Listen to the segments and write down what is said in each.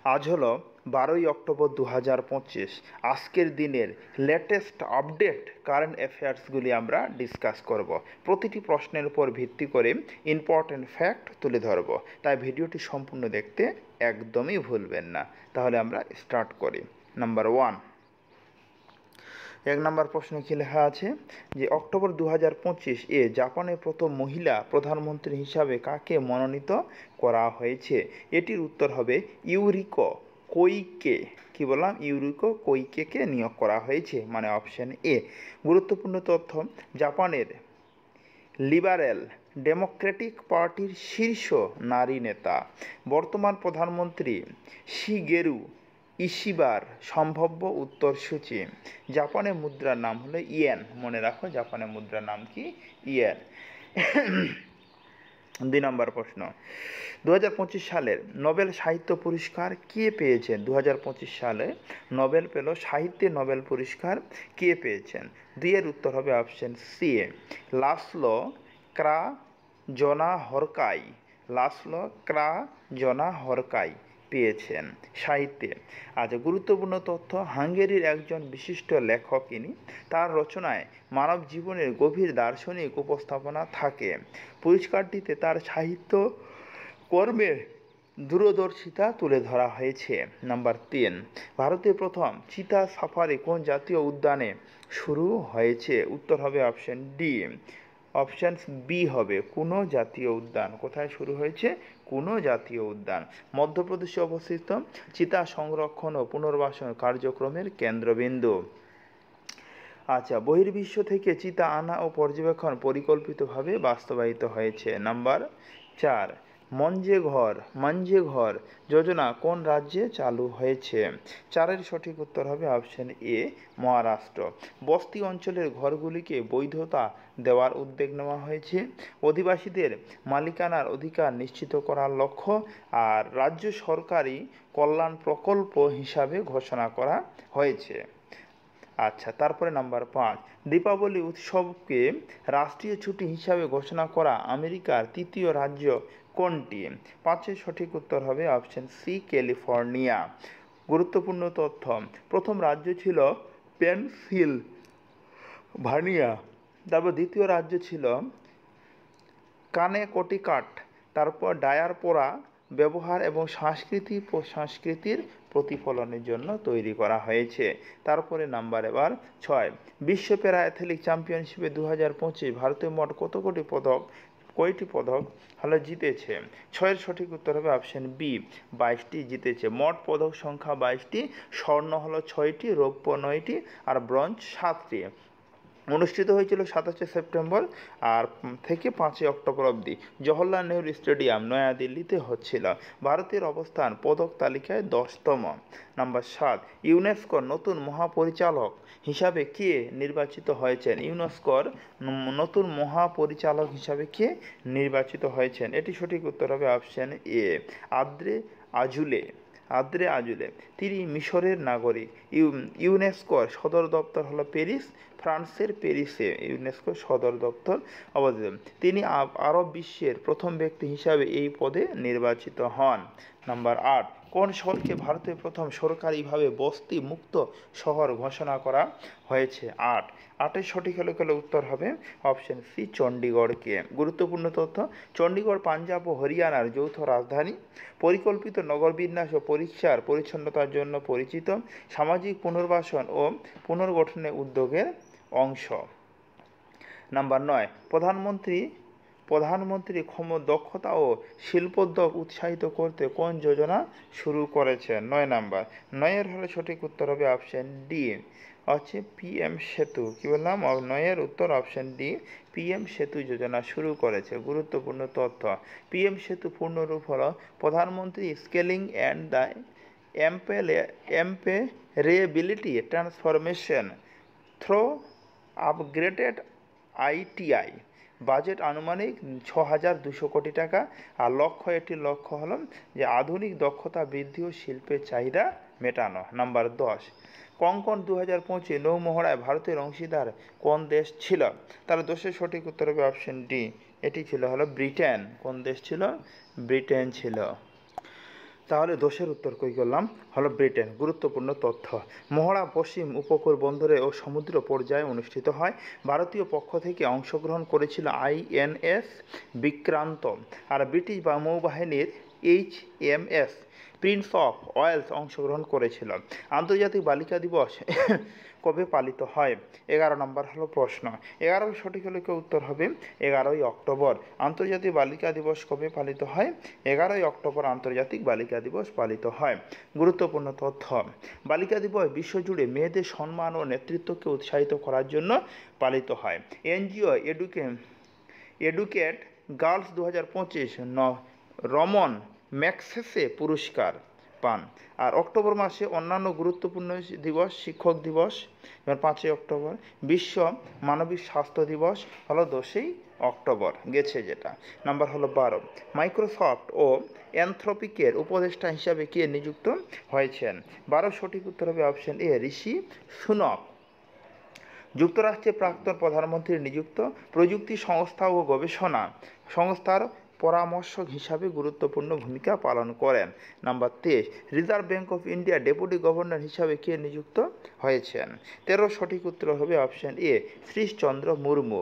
আজ হলো 12ই অক্টোবর 2025। আজকের দিনের লেটেস্ট আপডেট কারেন্ট অ্যাফেয়ার্সগুলি আমরা ডিসকাস করব। প্রতিটি প্রশ্নের উপর ভিত্তি করে ইম্পর্ট্যান্ট ফ্যাক্ট তুলে ধরব, তাই ভিডিওটি সম্পূর্ণ দেখতে একদমই ভুলবেন না। তাহলে আমরা স্টার্ট করি। নাম্বার 1, 1 নম্বর প্রশ্ন কি লেখা আছে যে অক্টোবর 2025 জাপানের প্রথম মহিলা প্রধানমন্ত্রী হিসাবে কাকে মনোনীত করা হয়েছে? এটির উত্তর হবে ইউরিকো কোইকে। কি বললাম? ইউরিকো কোইকেকে নিয়োগ করা হয়েছে, মানে অপশন এ। গুরুত্বপূর্ণ তথ্য, জাপানের লিবারেল ডেমোক্রেটিক পার্টির শীর্ষ নারী নেতা, বর্তমান প্রধানমন্ত্রী শিগেরু ইশিবার সম্ভাব্য উত্তরসূচি। জাপানের মুদ্রার নাম হলো ইয়েন। মনে রাখো, জাপানের মুদ্রার নাম কি? ইয়েন। 2 নম্বর প্রশ্ন, 2025 সালের নোবেল সাহিত্য পুরস্কার কে পেয়েছেন? 2025 সালে নোবেল পেল, সাহিত্যে নোবেল পুরস্কার কে পেয়েছেন? 2 এর উত্তর হবে অপশন সি, লাসলো ক্রাজনাহরকাই। লাসলো ক্রাজনাহরকাই পেয়েছেন সাহিত্যে। আচ্ছা, গুরুত্বপূর্ণ তথ্য, হাঙ্গেরির একজন বিশিষ্ট লেখক ইনি। তার রচনায় মানব জীবনের গভীর দার্শনিক উপস্থাপনা থাকে। পুরস্কারটিতে তার সাহিত্য কর্মের দূরদর্শিতা তুলে ধরা হয়েছে। নাম্বার 3, ভারতের প্রথম চিতা সাফারি কোন জাতীয় উদ্যানে শুরু হয়েছে? উত্তর হবে অপশন ডি, অপশন বি হবে কোনো জাতীয় উদ্যান। কোথায় শুরু হয়েছে? কোনো জাতীয় উদ্যান। মধ্যপ্রদেশে অবস্থিত, চিতা সংরক্ষণ ও পুনর্বাসন কার্যক্রমের কেন্দ্রবিন্দু। আচ্ছা, বহির্বিশ্ব থেকে চিতা আনা ও পর্যবেক্ষণ পরিকল্পিতভাবে বাস্তবায়িত হয়েছে। নাম্বার 4, মঞ্জে ঘর যোজনা কোন রাজ্যে চালু হয়েছে? 4-এর সঠিক উত্তর হবে অপশন এ, মহারাষ্ট্র। বস্তি অঞ্চলের ঘরগুলিকে বৈধতা দেওয়ার উদ্যোগ নেওয়া হয়েছে। অধিবাসীদের মালিকানার অধিকার নিশ্চিত করার লক্ষ্য আর রাজ্য সরকারি কল্যাণ প্রকল্প হিসাবে ঘোষণা করা হয়েছে। আচ্ছা, তারপরে নাম্বার 5, দীপাবলি উৎসবকে রাষ্ট্রীয় ছুটি হিসাবে ঘোষণা করা আমেরিকার তৃতীয় রাজ্য কোনটি? 5-এর সঠিক উত্তর হবে অপশন সি, ক্যালিফোর্নিয়া। গুরুত্বপূর্ণ তথ্য, প্রথম রাজ্য ছিল পেনসিলভানিয়া, তারপর দ্বিতীয় রাজ্য ছিল কানেকটিকাট, তারপর ডায়ারপোরা ব্যবহার এবং সংস্কৃতির প্রতিফলনের জন্য তৈরি করা হয়েছে। তারপরে নাম্বার এবার 6, বিশ্ব প্যারা অ্যাথলেটিক চ্যাম্পিয়নশিপে 2025 ভারতের মোট কয়টি পদক হলো জিতেছে? 6-এর সঠিক উত্তর হবে অপশন বি, 22টি জিতেছে। মোট পদক সংখ্যা 22টি, স্বর্ণ হলো 6টি, রৌপ্য 9টি আর ব্রোঞ্জ 7টি। অনুষ্ঠিত হয়েছিল 27 সেপ্টেম্বর আর থেকে 5 অক্টোবর অবধি জওহরলাল নেহরু স্টেডিয়াম, নয়াদিল্লিতে হচ্ছিল। ভারতের অবস্থান পদক তালিকায় 10তম। নাম্বার 7, ইউনেস্কোর নতুন মহাপরিচালক হিসাবে কে নির্বাচিত হয়েছেন? ইউনেস্কোর নতুন মহাপরিচালক হিসাবে কে নির্বাচিত হয়েছেন? এটি সঠিক উত্তর হবে অপশন এ, আদ্রে আজুলে। তিনি মিশরের নাগরিক। ইউনেস্কোর সদর দপ্তর হলো প্যারিস, ফ্রান্সের প্যারিসে ইউনেস্কোর সদর দপ্তর অবস্থিত। তিনি আরব বিশ্বের প্রথম ব্যক্তি হিসাবে এই পদে নির্বাচিত হন। নাম্বার 8, কোন শহরকে ভারতের প্রথম সরকারিভাবে বস্তি মুক্ত শহর ঘোষণা করা হয়েছে? 8-এর সঠিক হলে উত্তর হবে অপশন সি, চণ্ডীগড়কে। গুরুত্বপূর্ণ তথ্য, চণ্ডীগড় পাঞ্জাব ও হরিয়ানার যৌথ রাজধানী, পরিকল্পিত নগরবিন্যাস ও পরিষ্কার পরিচ্ছন্নতার জন্য পরিচিত, সামাজিক পুনর্বাসন ও পুনর্গঠনের উদ্যোগের অংশ। নাম্বার 9, প্রধানমন্ত্রী দক্ষতা ও শিল্পোদ্যোগ উৎসাহিত করতে কোন যোজনা শুরু করেছেন? 9 নাম্বার। 9-এর হলে সঠিক উত্তর হবে অপশন ডি, হচ্ছে পিএম সেতু। কি বললাম? 9-এর উত্তর অপশন ডি, পিএম সেতু যোজনা শুরু করেছে। গুরুত্বপূর্ণ তথ্য, পিএম সেতু পূর্ণরূপ হল প্রধানমন্ত্রী skilling and the employability transformation through upgraded ITI. Budget আনুমানিক 6,200 কোটি টাকা। আর এটির লক্ষ্য হল যে আধুনিক দক্ষতা বৃদ্ধি ও শিল্পের চাহিদা মেটানো। নাম্বার 10, কঙ্কন 2025 নৌমহড়ায় ভারতের অংশীদার কোন দেশ ছিল? তার 10-এর সঠিক উত্তর হবে অপশন ডি, এটি ছিল ব্রিটেন। কোন দেশ ছিল? ব্রিটেন ছিল। তাহলে দোষের উত্তর কই করলাম হলো ব্রিটেন। গুরুত্বপূর্ণ তথ্য, মহড়া পশ্চিম উপকূল বন্দরে ও সমুদ্র পর্যায়ে অনুষ্ঠিত হয়। ভারতীয় পক্ষ থেকে অংশগ্রহণ করেছিল আইএনএস বিক্রান্ত, আর ব্রিটিশ নৌবাহিনীর HMS প্রিন্স অফ ওয়েলস অংশগ্রহণ করেছিল। আন্তর্জাতিক বালিকা দিবস কবে পালিত হয়? 11 নম্বর হলো প্রশ্ন। 11 সঠিক হলে উত্তর হবে 11ই অক্টোবর। আন্তর্জাতিক বালিকা দিবস কবে পালিত হয়? 11ই অক্টোবর আন্তর্জাতিক বালিকা দিবস পালিত হয়। গুরুত্বপূর্ণ তথ্য, বালিকা দিবস বিশ্বজুড়ে মেয়েদের সম্মান ও নেতৃত্বকে উৎসাহিত করার জন্য পালিত হয়। NGO educate girls 2025 Raman Magsaysay পুরস্কার পান। আর অক্টোবর মাসে অন্যান্য গুরুত্বপূর্ণ দিবস, শিক্ষক দিবস 5ই অক্টোবর, বিশ্ব মানবিক স্বাস্থ্য দিবস হলো 10ই অক্টোবর গেছে যেটা। নাম্বার হলো 12, মাইক্রোসফট ও অ্যানথ্রপিকের উপদেষ্টা হিসাবে কে নিযুক্ত হয়েছেন? 12 সঠিক উত্তর হবে অপশন এ, ঋষি সুনক। যুক্তরাষ্ট্রের প্রাক্তন প্রধানমন্ত্রী নিযুক্ত প্রযুক্তি সংস্থা ও গবেষণা সংস্থার পরামর্শক হিসাবে গুরুত্বপূর্ণ ভূমিকা পালন করেন। Number 23, reserve bank of India deputy governor হিসাবে কে নিযুক্ত হয়েছেন? 13 সঠিক উত্তর হবে অপশন এ, শ্রীশচন্দ্র মুর্মু।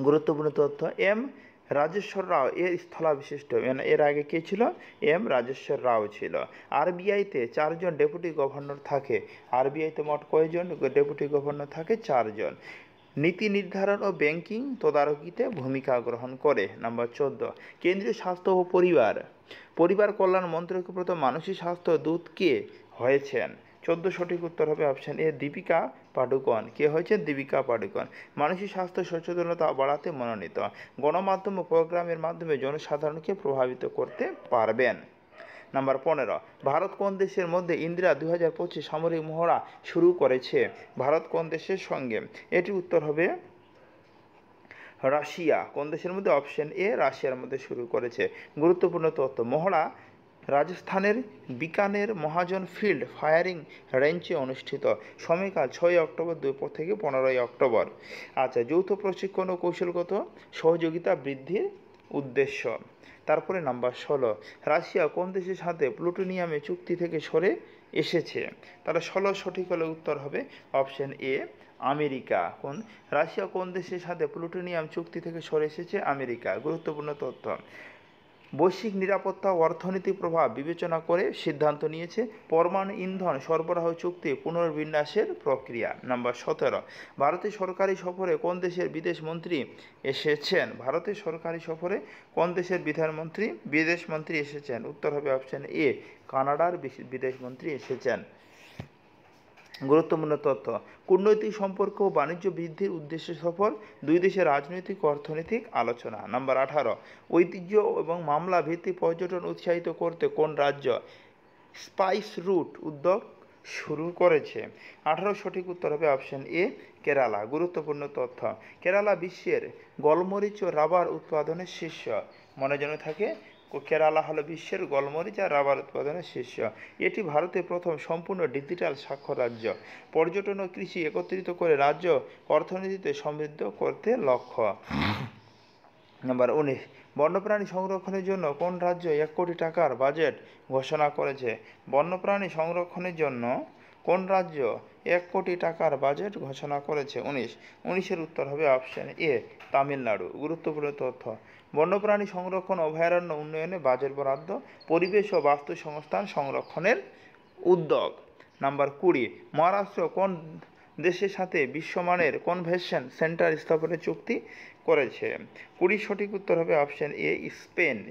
গুরুত্বপূর্ণ তথ্য, এম রাজেশ্বর রাও এর স্থলাভিষিষ্ট, এর আগে কে ছিল? এম রাজেশ্বর রাও ছিল। আরবিআইতে 4 জন ডেপুটি গভর্নর থাকে। আরবিআইতে মোট কয়জন ডেপুটি গভর্নর থাকে? 4 জন। নীতি নির্ধারণ ও ব্যাংকিং তদারকিতে ভূমিকা গ্রহণ করে। নাম্বার 14, কেন্দ্রীয় স্বাস্থ্য ও পরিবার কল্যাণ মন্ত্রকের প্রথম মানসিক স্বাস্থ্য দূত কে হয়েছেন? 14 সঠিক উত্তর হবে অপশন এ, দীপিকা পাডুকোন। কে হয়েছে? দীপিকা পাডুকোন। মানসিক স্বাস্থ্য সচেতনতা বাড়াতে মনোনীত। গণমাধ্যম ও প্রোগ্রামের মাধ্যমে জনসাধারণকে প্রভাবিত করতে পারবেন। নাম্বার 15, ভারত কোন দেশের মধ্যে ইন্দিরা 2025 সামরিক মহড়া শুরু করেছে? ভারত কোন দেশের সঙ্গে? এটির উত্তর হবে রাশিয়া। কোন দেশের মধ্যে? অপশন এ, রাশিয়ার মধ্যে শুরু করেছে। গুরুত্বপূর্ণ তথ্য, মহড়া রাজস্থানের বিকানের মহাজন ফিল্ড ফায়ারিং রেঞ্জে অনুষ্ঠিত। সময়কাল 6 অক্টোবর থেকে 15ই অক্টোবর। আচ্ছা, যৌথ প্রশিক্ষণ ও কৌশলগত সহযোগিতা বৃদ্ধির উদ্দেশ্য। তারপরে নাম্বার 16, রাশিয়া কোন দেশের সাথে প্লুটোনিয়ামে চুক্তি থেকে সরে এসেছে? তাহলে 16 সঠিক হলে উত্তর হবে অপশন এ, আমেরিকা। রাশিয়া কোন দেশের সাথে প্লুটোনিয়াম চুক্তি থেকে সরে এসেছে? আমেরিকা। গুরুত্বপূর্ণ তথ্য, বৈশ্বিক নিরাপত্তা ও অর্থনৈতিক প্রভাব বিবেচনা করে সিদ্ধান্ত নিয়েছে পরমাণু ইন্ধন সরবরাহ চুক্তি পুনর্বিন্যাসের প্রক্রিয়া। নাম্বার 17, ভারতের সরকারি সফরে কোন দেশের বিদেশ মন্ত্রী এসেছেন? ভারতের সরকারি সফরে কোন দেশের বিদেশ মন্ত্রী এসেছেন? উত্তর হবে অপশন এ, কানাডার বিদেশ মন্ত্রী এসেছেন। গুরুত্বপূর্ণ তথ্য, কূটনৈতিক সম্পর্ক ও বাণিজ্য বৃদ্ধির উদ্দেশ্যে সফর, দুই দেশের রাজনৈতিক ও অর্থনৈতিক আলোচনা। নাম্বার 18, ঐতিহ্য এবং মামলা ভিত্তিক পর্যটন উৎসাহিত করতে কোন রাজ্য স্পাইস রুট উদ্যোগ শুরু করেছে? 18 সঠিক উত্তর হবে অপশন এ, কেরালা। গুরুত্বপূর্ণ তথ্য, কেরালা বিশ্বের গোলমরিচ ও রাবার উৎপাদনের শীর্ষ। মনে যেন থাকে, কেরালা হলো বিশ্বের গোলমরিচ আর রাবার উৎপাদনের শীর্ষ। এটি ভারতের প্রথম সম্পূর্ণ ডিজিটাল সাক্ষর রাজ্য। পর্যটন ও কৃষি একত্রিত করে রাজ্য অর্থনীতিতে সমৃদ্ধ করতে লক্ষ্য। নাম্বার 19, বন্যপ্রাণী সংরক্ষণের জন্য কোন রাজ্য 1 কোটি টাকার বাজেট ঘোষণা করেছে? বন্যপ্রাণী সংরক্ষণের জন্য কোন রাজ্য 1 কোটি টাকার বাজেট ঘোষণা করেছে? 19 উত্তর হবে অপশন এ, তামিলনাড়ু। গুরুত্বপূর্ণ তথ্য, বন্যপ্রাণী সংরক্ষণ অভয়ারণ্য উন্নয়নে বাজেট বরাদ্দ, পরিবেশ ও বাস্তু সংস্থান সংরক্ষণের উদ্যোগ। নাম্বার 20, মহারাষ্ট্র কোন দেশের সাথে বিশ্বমানের কনভেনশন সেন্টার স্থাপনের চুক্তি করেছে? 20 সঠিক উত্তর হবে অপশন এ,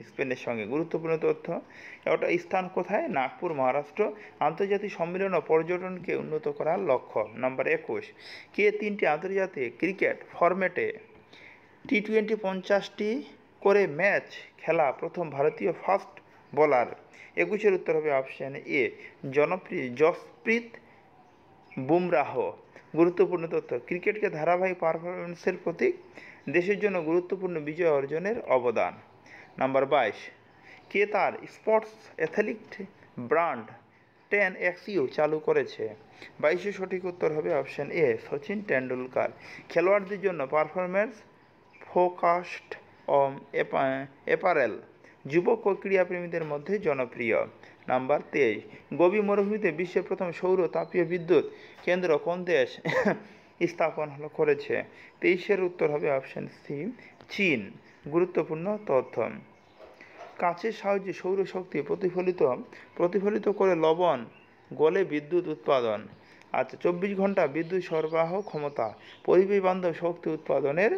স্পেনের সঙ্গে। গুরুত্বপূর্ণ তথ্য, ওটা স্থান কোথায়? নাগপুর, মহারাষ্ট্র। আন্তর্জাতিক সম্মেলন ও পর্যটনকে উন্নত করার লক্ষ্য। নাম্বার 21, কে 3টি আন্তর্জাতিক ক্রিকেট ফরম্যাটে T20 50টি করে ম্যাচ খেলা প্রথম ভারতীয় ফাস্ট বোলার? 21 উত্তর হবে অপশন এ, জসপ্রীত বুমরাহ। গুরুত্বপূর্ণ তথ্য, ক্রিকেটকে ধারাবাহিক পারফরমেন্সের প্রতীক, দেশের জন্য গুরুত্বপূর্ণ বিজয় অর্জনের অবদান। নাম্বার 22, কে তার স্পোর্টস অ্যাথলেটিক ব্র্যান্ড 10XU চালু করেছে? 22 সঠিক উত্তর হবে অপশন এ, সচিন টেন্ডুলকার। খেলোয়াড়দের জন্য পারফরমেন্স ফোকাসড অ্যাপারেল যুবক ও ক্রীড়াপ্রেমীদের মধ্যে জনপ্রিয়। নাম্বার 23, গোবি মরুভূমিতে বিশ্বের প্রথম সৌর তাপীয় বিদ্যুৎ কেন্দ্র কোন দেশ স্থাপন করেছে? 23-এর উত্তর হবে অপশন সি, চীন। গুরুত্বপূর্ণ তথ্য, কাচের সাহায্যে সৌরশক্তি প্রতিফলিত করে লবণ গলে বিদ্যুৎ উৎপাদন। আচ্ছা, 24 ঘন্টা বিদ্যুৎ সরবরাহ ক্ষমতা পরিবেশ বান্ধব শক্তি উৎপাদনের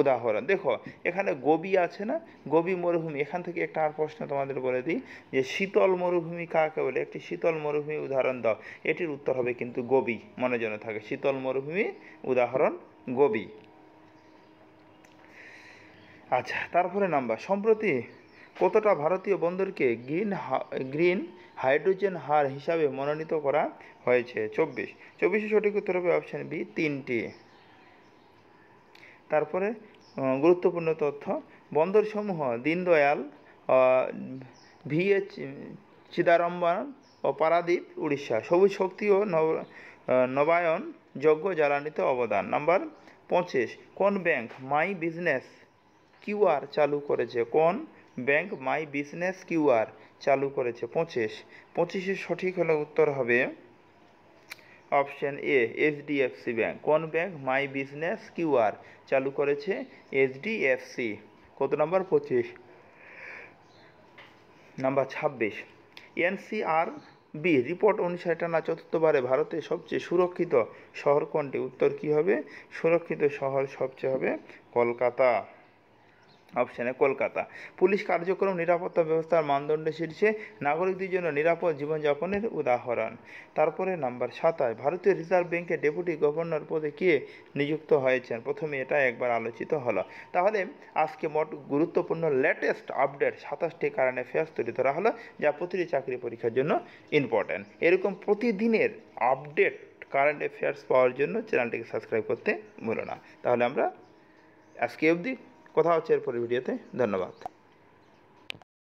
উদাহরণ। দেখো এখানে গোবি আছে না, গোবি মরুভূমি, এখান থেকে একটা আর প্রশ্ন তোমাদের বলে দিই যে শীতল মরুভূমি কাকে বলে? একটি শীতল মরুভূমি উদাহরণ দাও। এটির উত্তর হবে কিন্তু গোবি, মনে যেন থাকে, শীতল মরুভূমি উদাহরণ গোবি। আচ্ছা, তারপরে নাম্বার, সম্প্রতি কতটা ভারতীয় বন্দরকে গ্রিন হাইড্রোজেন হার হিসাবে মনোনীত করা হয়েছে? 24 সঠিক উত্তর হবে অপশন বি, 3টি। তারপরে গুরুত্বপূর্ণ তথ্য, বন্দরসমূহ দীনদয়াল, VH চিদাম্বরম ও পারাদ্বীপ উড়িষ্যা সবুজ শক্তি ও নবায়নযোগ্য জ্বালানিতে অবদান। নাম্বার 25, কোন ব্যাংক মাই বিজনেস কিউআর চালু করেছে? কোন ব্যাংক মাই বিজনেস কিউআর চালু করেছে? 25-এর সঠিক হলে উত্তর হবে অপশন এ, HDFC ব্যাংক। কোন ব্যাংক মাই বিজনেস কিউআর চালু করেছে? HDFC। কত নাম্বার? 25। নাম্বার 26, NCRB রিপোর্ট অনুসারে টানা চতুর্থবারে ভারতের সবচেয়ে সুরক্ষিত শহর কোনটি? উত্তর কি হবে? সুরক্ষিত শহর সবচেয়ে হবে কলকাতা, অপশানে কলকাতা। পুলিশ কার্যক্রম নিরাপত্তা ব্যবস্থার মানদণ্ডে শীর্ষে, নাগরিকদের জন্য নিরাপদ জীবনযাপনের উদাহরণ। তারপরে নাম্বার 27, ভারতীয় রিজার্ভ ব্যাংকের ডেপুটি গভর্নর পদে কে নিযুক্ত হয়েছেন? প্রথমে এটা একবার আলোচিত হলো। তাহলে আজকে মোট গুরুত্বপূর্ণ লেটেস্ট আপডেট 27টি কারেন্ট অ্যাফেয়ার্স তুলে ধরা হলো, যা প্রতিটি চাকরি পরীক্ষার জন্য ইম্পর্ট্যান্ট। এরকম প্রতিদিনের আপডেট কারেন্ট অ্যাফেয়ার্স পাওয়ার জন্য চ্যানেলটিকে সাবস্ক্রাইব করতে ভুলো না। তাহলে আমরা আজকে অবধি, কথা হচ্ছে এরপরের ভিডিওতে। ধন্যবাদ।